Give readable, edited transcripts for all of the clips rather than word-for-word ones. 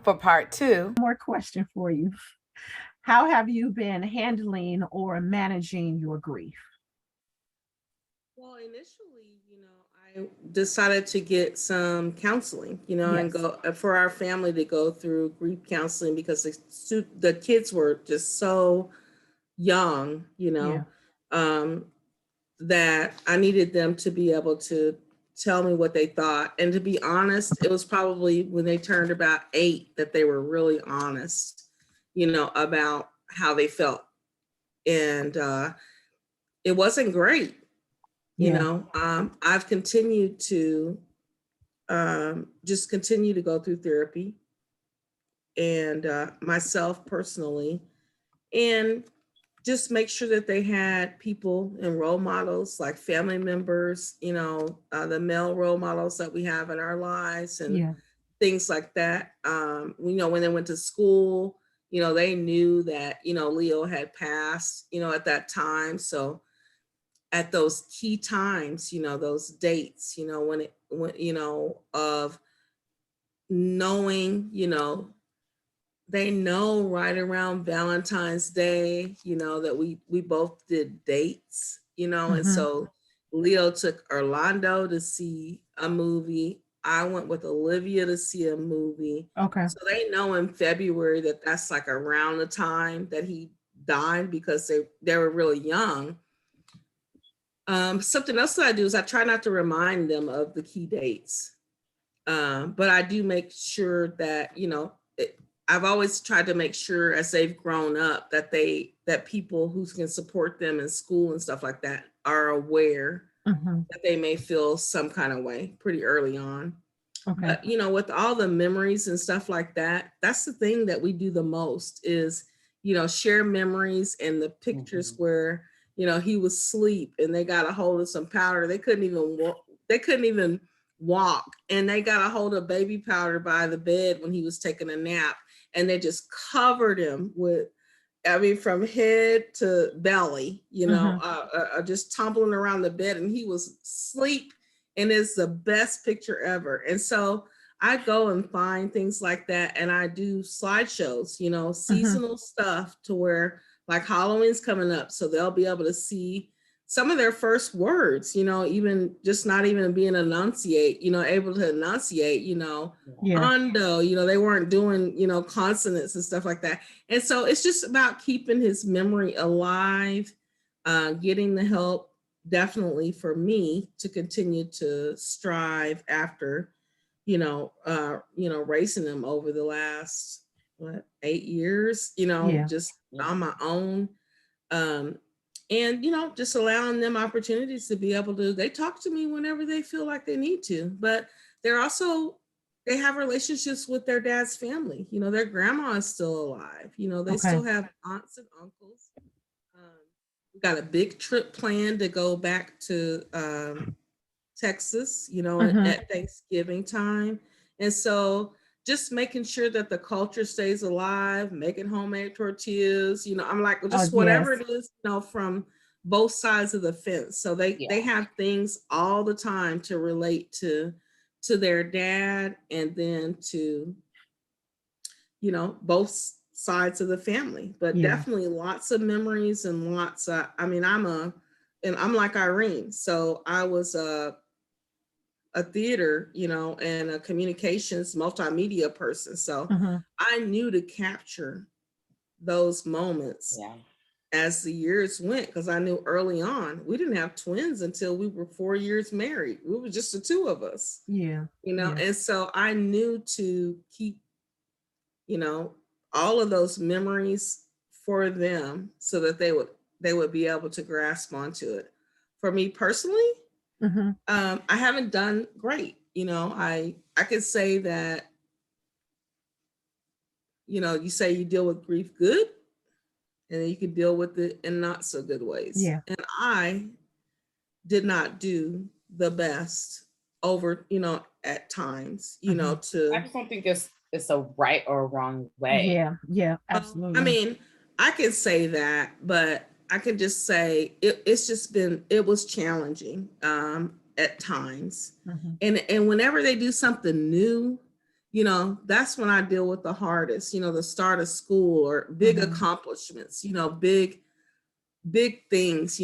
for part two. More question for you. How have you been handling or managing your grief? Well, initially, I decided to get some counseling, and Yes. go for our family to go through grief counseling because the kids were just so young, Yeah. um, that I needed them to be able to tell me what they thought. And to be honest, it was probably when they turned about 8 that they were really honest, about how they felt. And it wasn't great. Yeah. I've continued to just continue to go through therapy and myself personally, and just make sure that they had people and role models like family members, the male role models that we have in our lives and Yeah. things like that. When they went to school, they knew that, Leo had passed, at that time. So at those key times, those dates, of knowing, they know right around Valentine's Day, that we both did dates, and Hmm. so Leo took Orlando to see a movie. I went with Olivia to see a movie. Okay. So they know in February that that's like around the time that he died because they were really young. Something else that I do is I try not to remind them of the key dates. But I do make sure that, I've always tried to make sure as they've grown up that people who can support them in school and stuff like that are aware Hmm. that they may feel some kind of way pretty early on. Okay. But, with all the memories and stuff like that, that's the thing that we do the most is, share memories and the pictures where, he was asleep and they got a hold of some powder. They couldn't even walk, and they got a hold of baby powder by the bed when he was taking a nap, and they just covered him with, I mean, from head to belly, Hmm. just tumbling around the bed, and he was asleep, and it's the best picture ever. And so I go and find things like that, and I do slideshows, Hmm. seasonal stuff to where like Halloween's coming up, so they'll be able to see some of their first words, even just not even being enunciate, able to enunciate, Yeah. hondo, they weren't doing, consonants and stuff like that. And so it's just about keeping his memory alive, getting the help definitely for me to continue to strive after, racing them over the last 8 years, Yeah. just on my own. Um, and just allowing them opportunities to be able to, they talk to me whenever they feel like they need to, but they're also, they have relationships with their dad's family. Their grandma is still alive. They Okay. still have aunts and uncles. um, we got a big trip planned to go back to Texas, Hmm. at Thanksgiving time. And so just making sure that the culture stays alive, making homemade tortillas, I'm like, well, Oh, just whatever yes. it is, from both sides of the fence. So they Yeah. have things all the time to relate to their dad, and then to, both sides of the family. But Yeah. definitely lots of memories and lots of, I mean, I'm like Irene. So I was a theater, and a communications multimedia person. So Hmm. I knew to capture those moments Yeah. as the years went, because I knew early on we didn't have twins until we were 4 years married. We were just the two of us, Yeah. Yeah. and so I knew to keep, you know, all of those memories for them so that they would be able to grasp onto it. For me personally, Hmm. I haven't done great. I could say that, you say you deal with grief good, and then you can deal with it in not so good ways. Yeah. And I did not do the best over, at times, Hmm. I to, just don't think it's a right or a wrong way. Yeah. Yeah. I Absolutely. mean, I can say that, but I can just say it was challenging at times. Hmm. And whenever they do something new, that's when I deal with the hardest, the start of school or big Mhm. accomplishments, big things,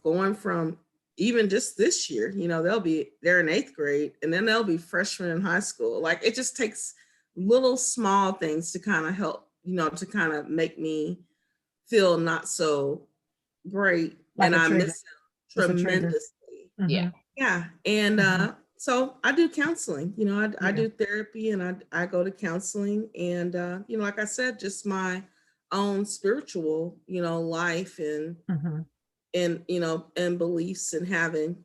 going from even just this year, they're in 8th grade and then they'll be freshmen in high school. Like it just takes little small things to kind of help, to kind of make me feel not so great. Like And a I trigger. miss Just them a trigger. tremendously. Yeah. Mhm. Yeah. And Mhm. so I do counseling, I Yeah. do therapy and I go to counseling and, like I said, just my own spiritual, life Mhm. and beliefs and having,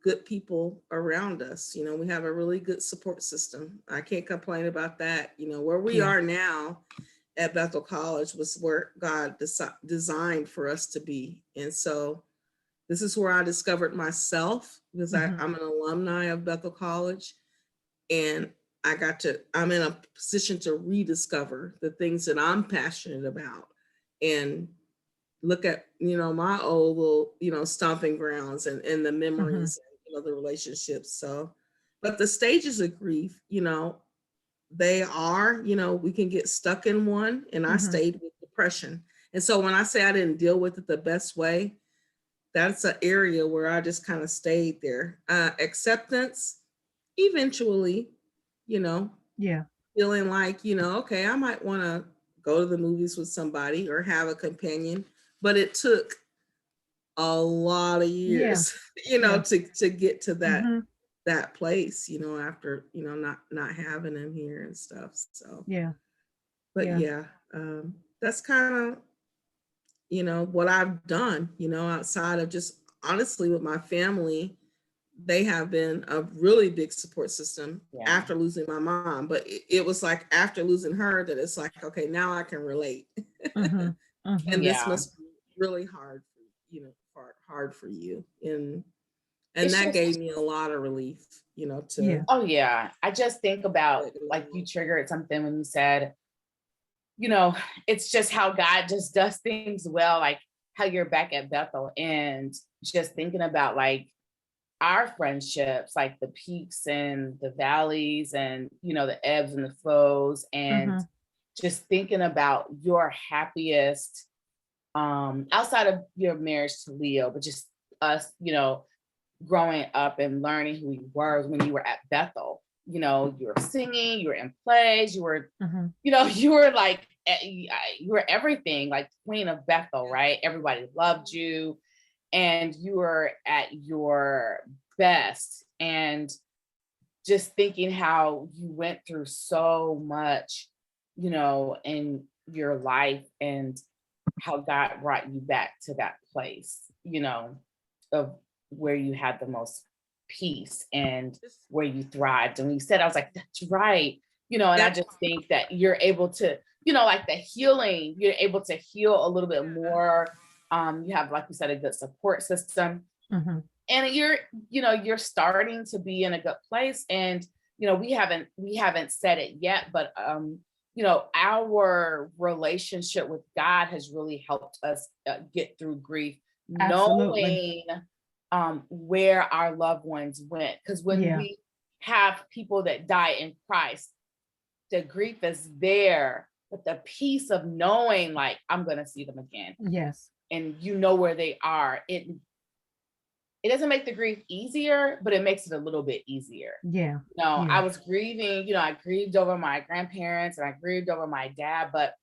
good people around us. We have a really good support system. I can't complain about that. Where we Yeah. are now at Bethel College was where God designed for us to be. And so this is where I discovered myself because Mhm. I'm an alumni of Bethel College and I'm in a position to rediscover the things that I'm passionate about and look at, my old little, stomping grounds and the Mhm. memories, the relationships. So, but the stages of grief, they are, we can get stuck in one. And I Mhm. stayed with depression. And so when I say I didn't deal with it the best way, that's an area where I just kind of stayed there. Acceptance, eventually, you know, Yeah. feeling like, okay, I might want to go to the movies with somebody or have a companion, but it took a lot of Yeah. years, Yeah. to get to Mhm. that place, after, not having him here and stuff. So, Yeah. but Yeah. yeah, that's kind of, what I've done, outside of just honestly with my family, they have been a really big support system Yeah. after losing my mom. But it was like after losing her that it's like, okay, now I can relate. Mhm. And Mhm. this Yeah. must be really hard for, hard for you. And It's that just, gave me a lot of relief, Yeah. to oh yeah. I just think about, let like, you go. triggered something when you said, you know, it's just how God just does things well, like how you're back at Bethel and just thinking about like our friendships, like the peaks and the valleys and, the ebbs and the flows, and Mhm. just thinking about your happiest, outside of your marriage to Leo, but just us, growing up and learning who you were when you were at Bethel. You were singing, you were in plays, you were, Mhm. you were like, you were everything, like Queen of Bethel, right? Everybody loved you and you were at your best. And just thinking how you went through so much, in your life and how God brought you back to that place, of where you had the most peace and Just- where you thrived. And when you said, I was like, that's right. And I Yep. just think that you're able to, like the healing, you're able to heal a little bit more. You have, like you said, a good support system. Mhm. And you're starting to be in a good place. And, we haven't said it yet, but our relationship with God has really helped us get through grief, Absolutely. knowing where our loved ones went. Because when Yeah. we have people that die in Christ, the grief is there, but the peace of knowing, like, I'm going to see them again, Yes. and where they are, it doesn't make the grief easier, but it makes it a little bit easier. Yeah. I Yeah. was grieving, I grieved over my grandparents and I grieved over my dad, but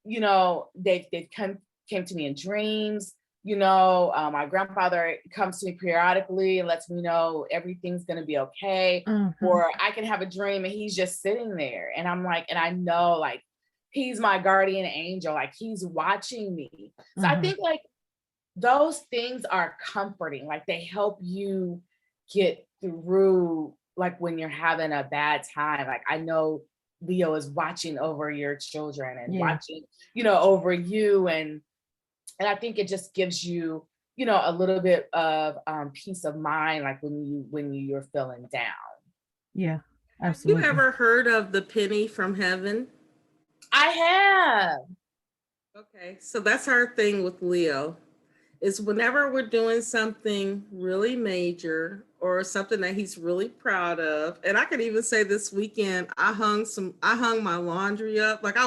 they came to me in dreams. My grandfather comes to me periodically and lets me know everything's gonna be okay. Mhm. Or I can have a dream and he's just sitting there. And I'm like, and I know like he's my guardian angel, like he's watching me. So I Mhm. think like those things are comforting. Like they help you get through like when you're having a bad time. Like I know Leo is watching over your children and Yeah. watching, over you. And I think it just gives you, a little bit of peace of mind, like when you're feeling down. Yeah. Have you Absolutely. ever heard of the penny from heaven? I have. Okay, so that's our thing with Leo. is whenever we're doing something really major or something that he's really proud of. And I could even say this weekend, I hung my laundry up. Like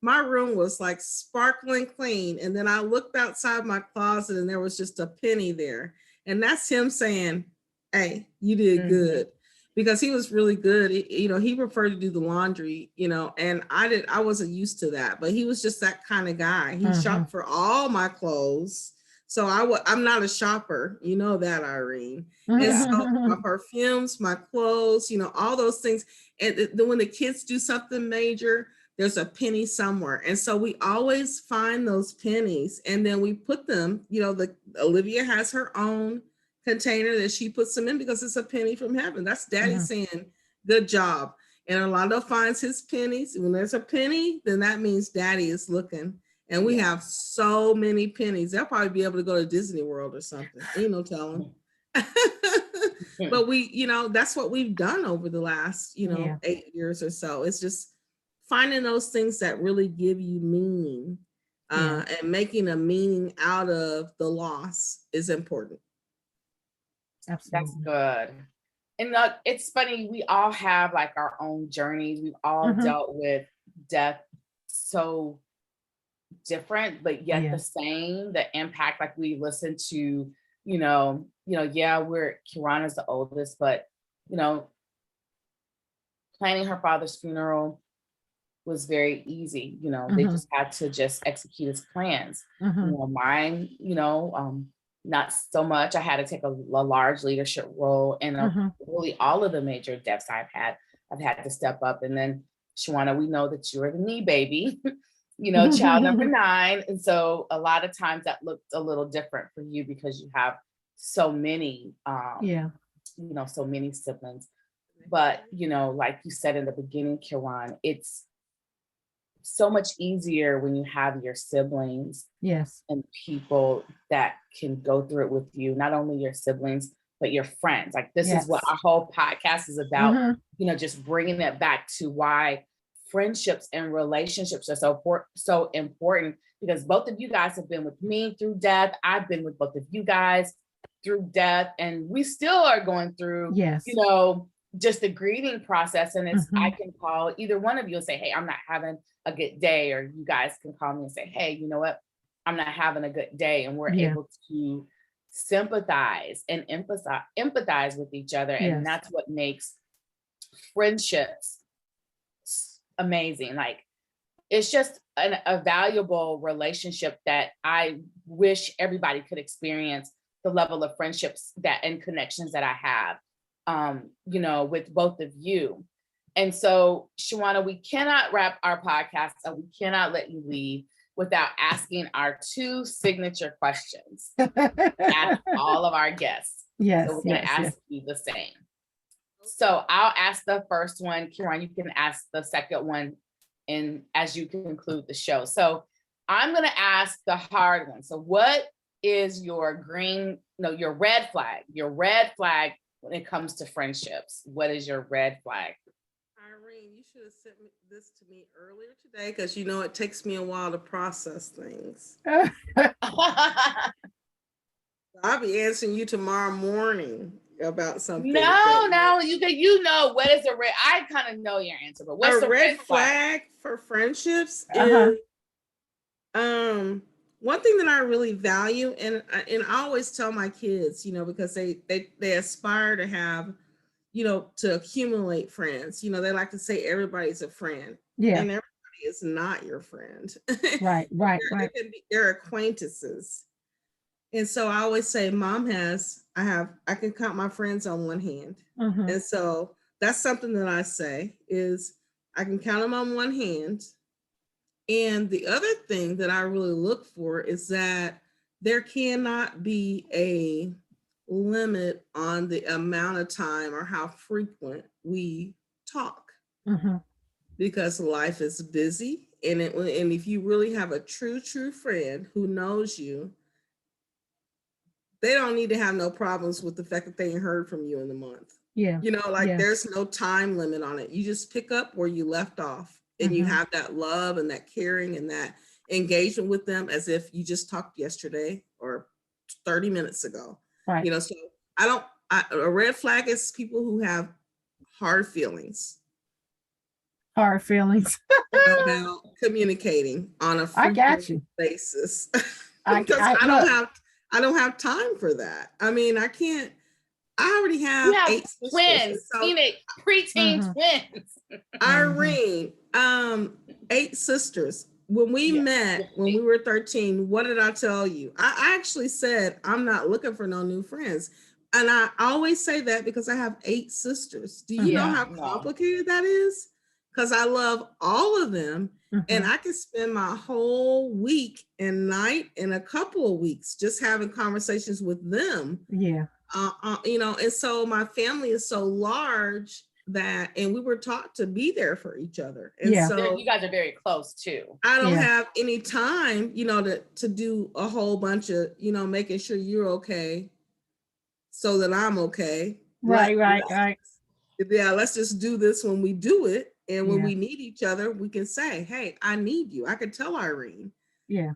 my room was like sparkling clean. And then I looked outside my closet and there was just a penny there. And that's him saying, hey, you did good. Because he was really good. He preferred to do the laundry, and I wasn't used to that, but he was just that kind of guy. He shopped for all my clothes. So I'm not a shopper, you know that, Irene. And so my perfumes, my clothes, all those things. And then when the kids do something major, there's a penny somewhere. And so we always find those pennies and then we put them, Olivia has her own container that she puts them in because it's a penny from heaven. That's daddy saying, good job. And Orlando finds his pennies. When there's a penny, then that means daddy is looking. And we have so many pennies. They'll probably be able to go to Disney World or something. Ain't no telling. But that's what we've done over the last, 8 years or so. It's just finding those things that really give you meaning and making a meaning out of the loss is important. Absolutely. That's good. And it's funny, we all have like our own journeys. We've all dealt with death so different, but yet the same, the impact. Like we listen to, Kirana's the oldest, but planning her father's funeral was very easy. They just had to just execute his plans. Mine, not so much. I had to take a large leadership role in really all of the major deaths I've had to step up. And then Shawana, we know that you're the knee baby, child number 9. And so a lot of times that looked a little different for you because you have so many, so many siblings. But, like you said in the beginning, Kiran, it's so much easier when you have your siblings and people that can go through it with you, not only your siblings, but your friends. Like this is what our whole podcast is about, just bringing it back to why friendships and relationships are so important, because both of you guys have been with me through death. I've been with both of you guys through death, and we still are going through, just the grieving process. And it's, I can call either one of you and say, hey, I'm not having a good day. Or you guys can call me and say, hey, you know what? I'm not having a good day. And we're able to sympathize and empathize with each other. And that's what makes friendships amazing. Like, it's just a valuable relationship that I wish everybody could experience, the level of friendships and connections that I have, with both of you. And so, Shawana, we cannot wrap our podcast up. We cannot let you leave without asking our 2 signature questions. Ask all of our guests. So we're going to ask you the same. So I'll ask the first one. Kiran, you can ask the second one as you conclude the show. So I'm going to ask the hard one. So what is your red flag when it comes to friendships? What is your red flag? Irene, you should have sent this to me earlier today because it takes me a while to process things. I'll be answering you tomorrow morning about something. No, you know what is a red? I kind of know your answer, but what's a red flag for friendships? Is one thing that I really value, and I always tell my kids, because they aspire to have, to accumulate friends. They like to say everybody's a friend. And everybody is not your friend. Right. They're acquaintances. And so I always say, I can count my friends on one hand. And so that's something that I say is I can count them on one hand. And the other thing that I really look for is that there cannot be a limit on the amount of time or how frequent we talk, because life is busy. And if you really have a true friend who knows you, they don't need to have no problems with the fact that they ain't heard from you in the month. There's no time limit on it. You just pick up where you left off, and you have that love and that caring and that engagement with them as if you just talked yesterday or 30 minutes ago. Right. You know, so a red flag is people who have hard feelings Hard feelings. about communicating on a I got frequent you. basis. I, Because I look. I don't have time for that. I mean, I can't. I already You have have 8 sisters. twins, So teenage, preteen Mhm. twins. Irene, 8 sisters. When we Yeah. met, when we were 13, what did I tell you? I actually said, I'm not looking for no new friends. And I always say that because I have 8 sisters. Do you know Yeah, how no. complicated that is? Because I love all of them. And Mhm. I can spend my whole week and night and a couple of weeks just having conversations with them. Yeah. You know, and so my family is so large that, and we were taught to be there for each other. And Yeah. so You guys are very close too. I don't Yeah. have any time, you know, to do a whole bunch of, you know, making sure you're okay so that I'm okay. Right. Right. Yeah, let's just do this when we do it. And when Yeah. we need each other, we can say, hey, I need you. I could tell Irene, Yeah.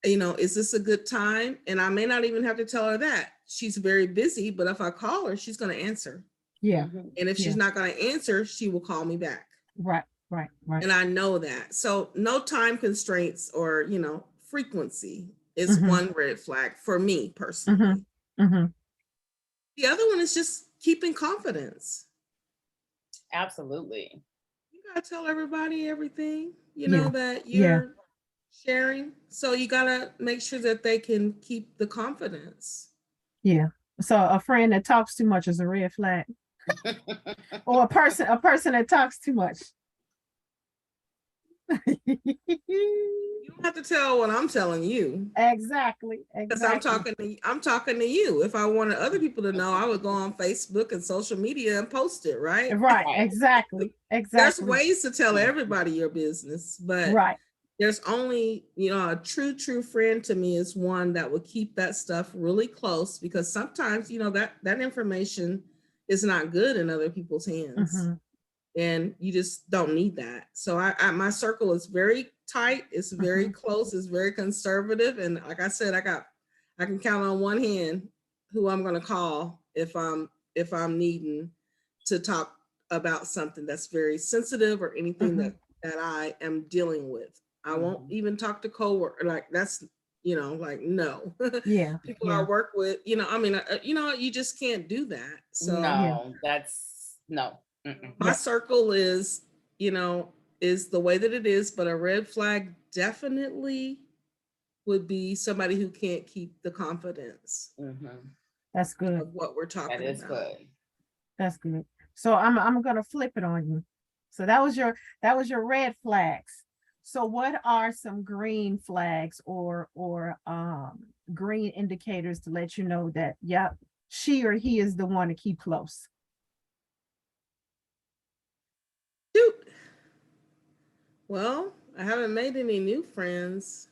you know, is this a good time? And I may not even have to tell her that. She's very busy, but if I call her, she's going to answer. Yeah. Mhm. And if Yeah. she's not going to answer, she will call me back. Right. Right. Right. And I know that. So no time constraints or, you know, frequency is Mhm. one red flag for me personally. Mm-hmm. The other one is just keeping confidence. Absolutely. You got to tell everybody everything, you Yeah. know, that Yeah. you're sharing. So you got to make sure that they can keep the confidence. Yeah. So a friend that talks too much is a red flag, or a person that talks too much. You don't have to tell what I'm telling you. Exactly. Because Exactly. I'm talking to you. If I wanted other people to know, I would go on Facebook and social media and post it, right? Right. Right. Exactly. There's Exactly. ways to tell everybody your business, but Right. there's only, you know, a true friend to me is one that would keep that stuff really close, because sometimes, you know, that information is not good in other people's hands. Mm-hmm. And you just don't need that. So I my circle is very tight, it's very Mhm. close, it's very conservative. And like I said, I can count on one hand who I'm gonna call if I'm needing to talk about something that's very sensitive or anything Mhm. that I am dealing with. I won't Mhm. even talk to coworker, like that's, you know, like no. Yeah. People Yeah. I work with, you know, I mean, you know, you just can't do that. So Yeah. No, that's no. Mm-mm. my Yeah. circle is, you know, is the way that it is, but a red flag definitely would be somebody who can't keep the confidence Mhm. That's good. of what we're That talking is about. good. That's good. So I'm gonna flip it on you. So that was your red flags. So what are some green flags or green indicators to let you know that yep, she or he is the one to keep close? Shoot. Well, I haven't made any new friends.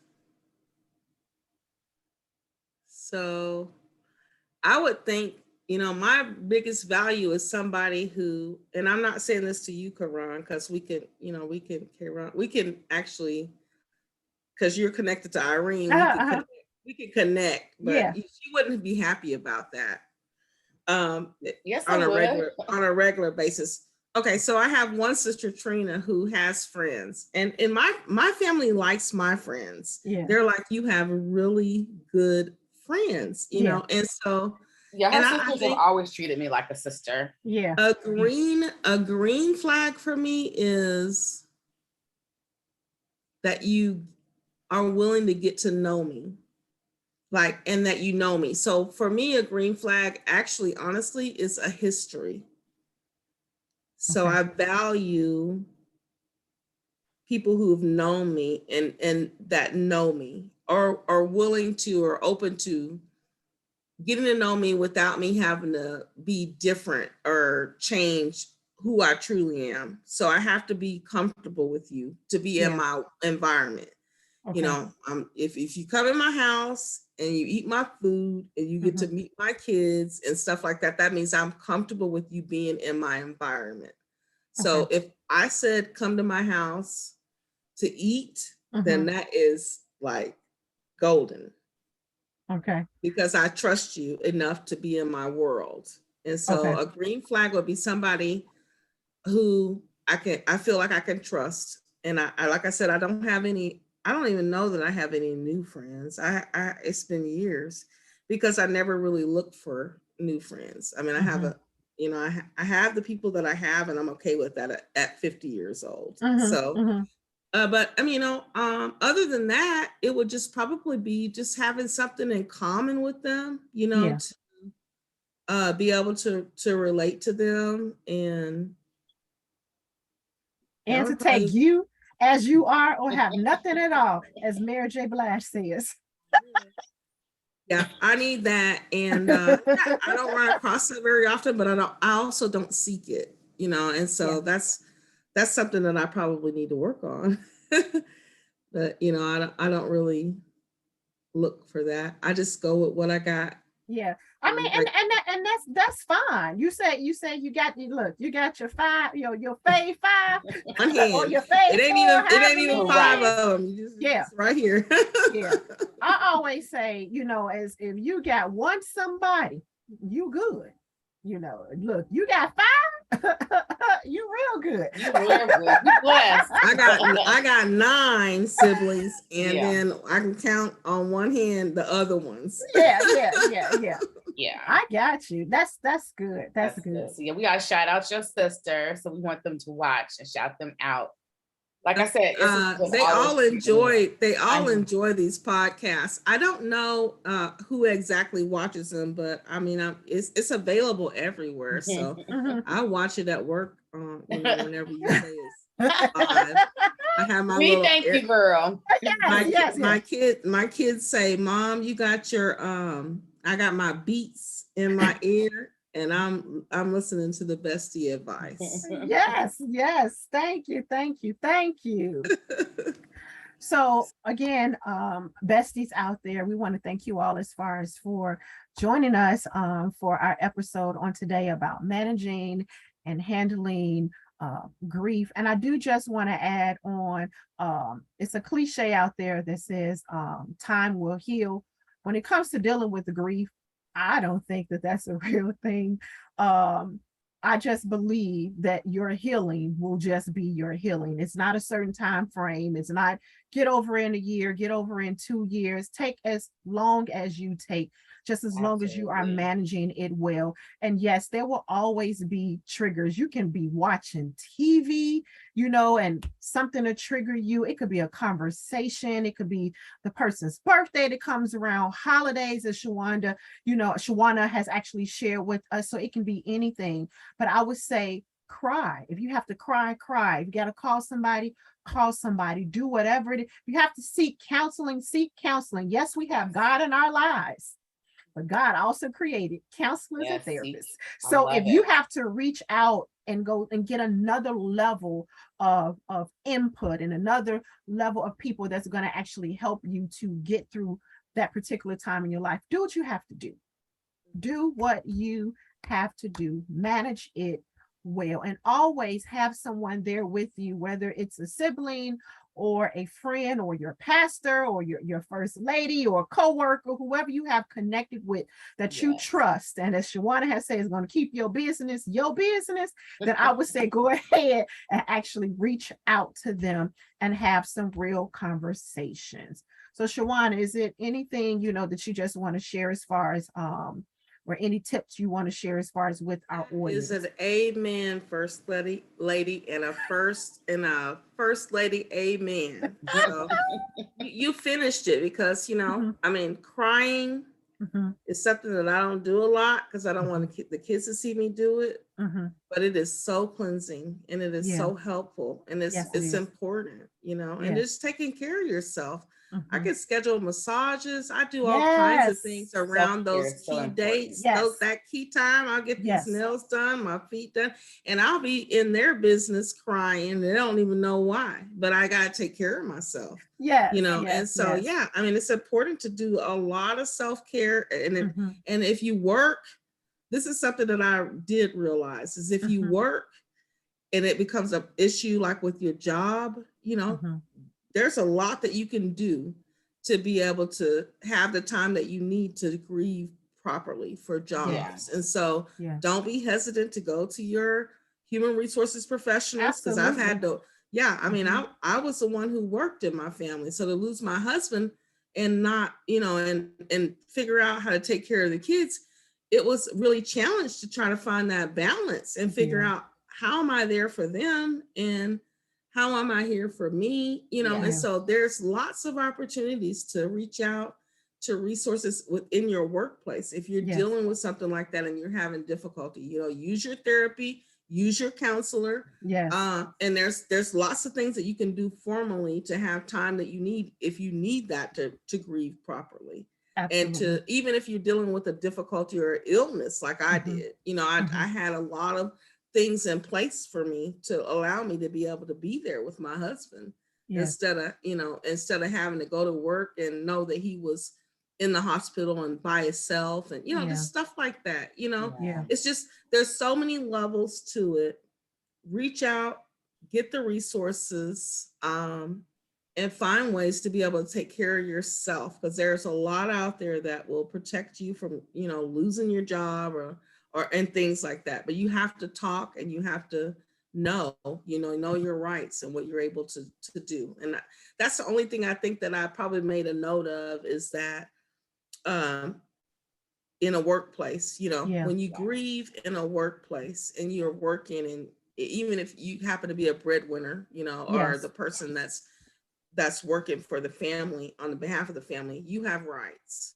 So I would think, you know, my biggest value is somebody who, and I'm not saying this to you, Karan, because we can, you know, Karan, we can actually, because you're connected to Irene, Uh-huh. we could connect, but Yeah. she wouldn't be happy about that. Yes, I On a would. regular basis. Okay, so I have one sister, Trina, who has friends, and my family likes my friends. Yeah. They're like, you have really good friends, you Yeah. know, and so, Yeah, her and I sisters have think always treated me like a sister. Yeah. a green flag for me is that you are willing to get to know me, like, and that you know me. So for me, a green flag actually, honestly, is a history. So Okay. I value people who've known me and that know me, or are willing to or open to getting to know me without me having to be different or change who I truly am. So I have to be comfortable with you to be in Yeah. my environment. You Okay. know, if you come in my house and you eat my food and you get to meet my kids and stuff like that, that means I'm comfortable with you being in my environment. So Okay. if I said, come to my house to eat, then Mhm. that is like golden. Okay. because I trust you enough to be in my world. And so Okay. a green flag would be somebody who I feel like I can trust. And I like I said, I don't even know that I have any new friends. It's been years because I never really looked for new friends. I mean, I have I have the people that I have, and I'm okay with that at 50 years old. So, but I mean, other than that, it would just probably be just having something in common with them, Yeah. to be able to relate to them, and that And to would take probably. you as you are or have nothing at all, as Mary J. Blige says. Yeah, I need that, and yeah, I don't run across it very often, but I also don't seek it, and so Yeah. that's something that I probably need to work on. But I don't really look for that. I just go with what I got. Yeah. I mean, Like and that's fine. You say you got you got your five, your fave five one or hand, your fave four, it ain't however even many five hands. of them. Yeah. It's right here. Yeah. I always say, as if you got one somebody, you good. Look, you got five, you real good. You real good. You blessed. I got 9 siblings, and Yeah. then I can count on one hand the other ones. Yeah. Yeah. I got you. That's good. That's good. So yeah, we gotta shout out your sister. So we want them to watch and shout them out. Like I said, They all enjoy these podcasts. I don't know who exactly watches them, but I mean, it's available everywhere. So I watch it at work. Whenever you say it's live. I have my we little thank you, girl. My kids say, "Mom, you got your I got my beats in my ear, and I'm listening to the bestie advice." Yes. Thank you. So again, besties out there, we want to thank you all as far as for joining us for our episode on today about managing and handling grief. And I do just want to add on, it's a cliche out there that says time will heal. When it comes to dealing with the grief, I don't think that that's a real thing. I just believe that your healing will just be your healing. It's not a certain time frame. It's not get over in a year, get over in 2 years. Take as long as you take, just as long as you are managing it well. And yes, there will always be triggers. You can be watching TV, and something to trigger you. It could be a conversation. It could be the person's birthday that comes around, holidays, as Shawana has actually shared with us. So it can be anything. But I would say cry. If you have to cry, cry. If you got to call somebody, do whatever it is. You have to seek counseling. Yes, we have God in our lives, but God also created counselors and therapists. So if you have to reach out and go and get another level of input and another level of people that's going to actually help you to get through that particular time in your life, do what you have to do. Do what you have to do. Manage it well, and always have someone there with you, whether it's a sibling or a friend or your pastor or your first lady or co-worker, whoever you have connected with that you trust. And as Shawana has said, is going to keep your business, then I would say go ahead and actually reach out to them and have some real conversations. So Shawana, is it anything, that you just want to share as far as or any tips you want to share as far as with our audience? Is it amen, first lady, and a first lady, amen. So you finished it because, I mean, crying is something that I don't do a lot because I don't want the kids to see me do it. But it is so cleansing, and it is so helpful, and it's important, and just taking care of yourself. I can schedule massages. I do all kinds of things around those key dates. That key time, I'll get these nails done, my feet done, and I'll be in their business crying. They don't even know why, but I got to take care of myself. And so, I mean, it's important to do a lot of self-care. And if you work, this is something that I did realize is if you work and it becomes an issue, like with your job, there's a lot that you can do to be able to have the time that you need to grieve properly for jobs. And so Yeah. don't be hesitant to go to your human resources professionals, because I've had to, I mean, I was the one who worked in my family. So to lose my husband and not, you know, and figure out how to take care of the kids, it was really challenged to try to find that balance and figure out how am I there for them and how am I here for me, you know. And so there's lots of opportunities to reach out to resources within your workplace. If you're dealing with something like that and you're having difficulty, you know, use your therapy, use your counselor. And there's lots of things that you can do formally to have time that you need if you need that to grieve properly. Absolutely. And to, even if you're dealing with a difficulty or illness like I did, you know, I had a lot of things in place for me to allow me to be able to be there with my husband instead of, you know, instead of having to go to work and know that he was in the hospital and by himself and, you know, just stuff like that, you know. It's just, there's so many levels to it. Reach out, get the resources, and find ways to be able to take care of yourself, because there's a lot out there that will protect you from, you know, losing your job or and things like that. But you have to talk and you have to know your rights and what you're able to do. And that's the only thing I think that I probably made a note of, is that in a workplace, you know, when you grieve in a workplace and you're working, and even if you happen to be a breadwinner, you know, or the person that's working for the family on the behalf of the family, you have rights.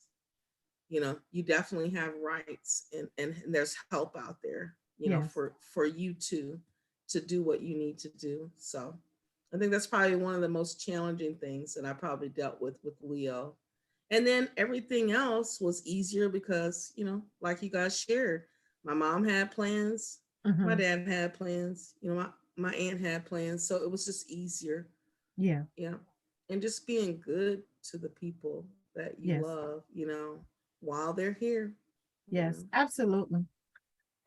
You know, you definitely have rights, and there's help out there, you know, for you to do what you need to do. So I think that's probably one of the most challenging things that I probably dealt with Leo. And then everything else was easier because, you know, like you guys shared, my mom had plans, my dad had plans, you know, my aunt had plans. So it was just easier. Yeah. And just being good to the people that you love, you know, while they're here. Absolutely.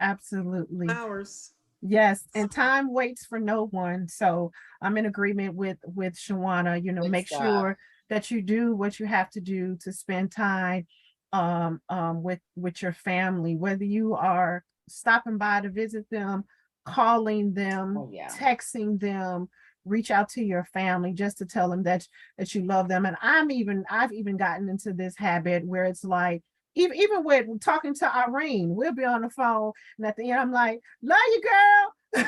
Absolutely. Flowers. Yes, and time waits for no one. So I'm in agreement with Shawana, you know, Good make stuff. sure that you do what you have to do to spend time with your family, whether you are stopping by to visit them, calling them, texting them, reach out to your family just to tell them that you love them. And I've even gotten into this habit where it's like, even with talking to Irene, we'll be on the phone, and at the end I'm like, love you, girl.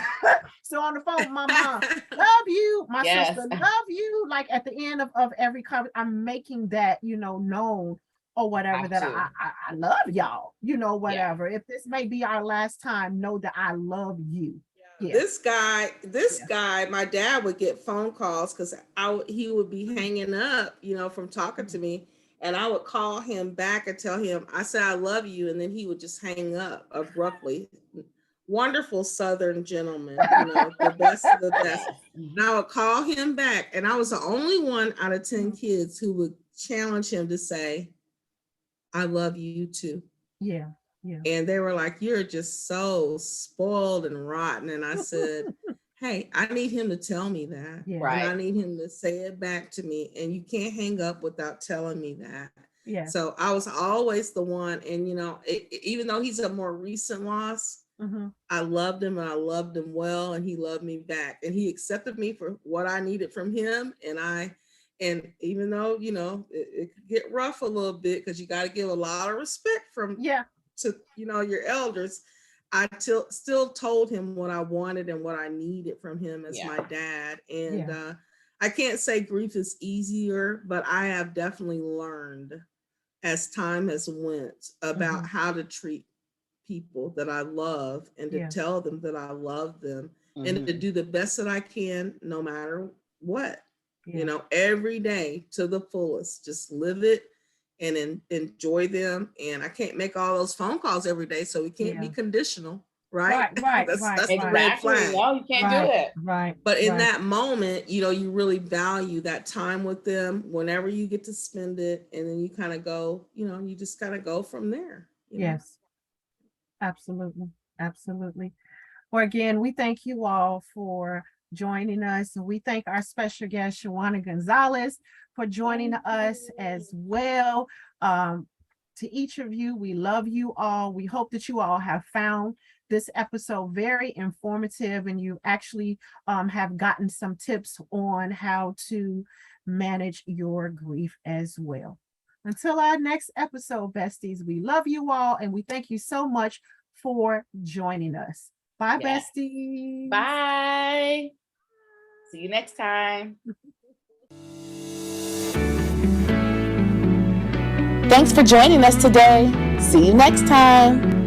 So on the phone with my mom, love you, my sister, love you. Like at the end of every conversation, I'm making that, you know, known or whatever, that I love y'all, you know, whatever. If this may be our last time, know that I love you. This guy, my dad would get phone calls because he would be hanging up, you know, from talking to me. And I would call him back and tell him, I said, I love you. And then he would just hang up abruptly. Wonderful Southern gentleman, you know, the best of the best. And I would call him back. And I was the only one out of 10 kids who would challenge him to say, I love you too. And they were like, you're just so spoiled and rotten. And I said, hey, I need him to tell me that. And I need him to say it back to me. And you can't hang up without telling me that. So I was always the one. And, you know, even though he's a more recent loss, I loved him and I loved him well. And he loved me back. And he accepted me for what I needed from him. And even though, you know, it could get rough a little bit because you got to give a lot of respect to, you know, your elders. I still told him what I wanted and what I needed from him as my dad. And I can't say grief is easier, but I have definitely learned as time has went about how to treat people that I love and to tell them that I love them and to do the best that I can, no matter what, you know, every day to the fullest, just live it and enjoy them. And I can't make all those phone calls every day, so we can't be conditional, right? That's the red flag. No, you can't do it. But in that moment, you know, you really value that time with them whenever you get to spend it. And then you kind of go, you know, you just kind of go from there. Yes, absolutely. Absolutely. Well, again, we thank you all for joining us. And we thank our special guest, Shawana Gonzalez, for joining us as well. To each of you, we love you all. We hope that you all have found this episode very informative and you actually have gotten some tips on how to manage your grief as well. Until our next episode, besties, we love you all and we thank you so much for joining us. Bye, Yes. besties. Bye. See you next time. Thanks for joining us today. See you next time.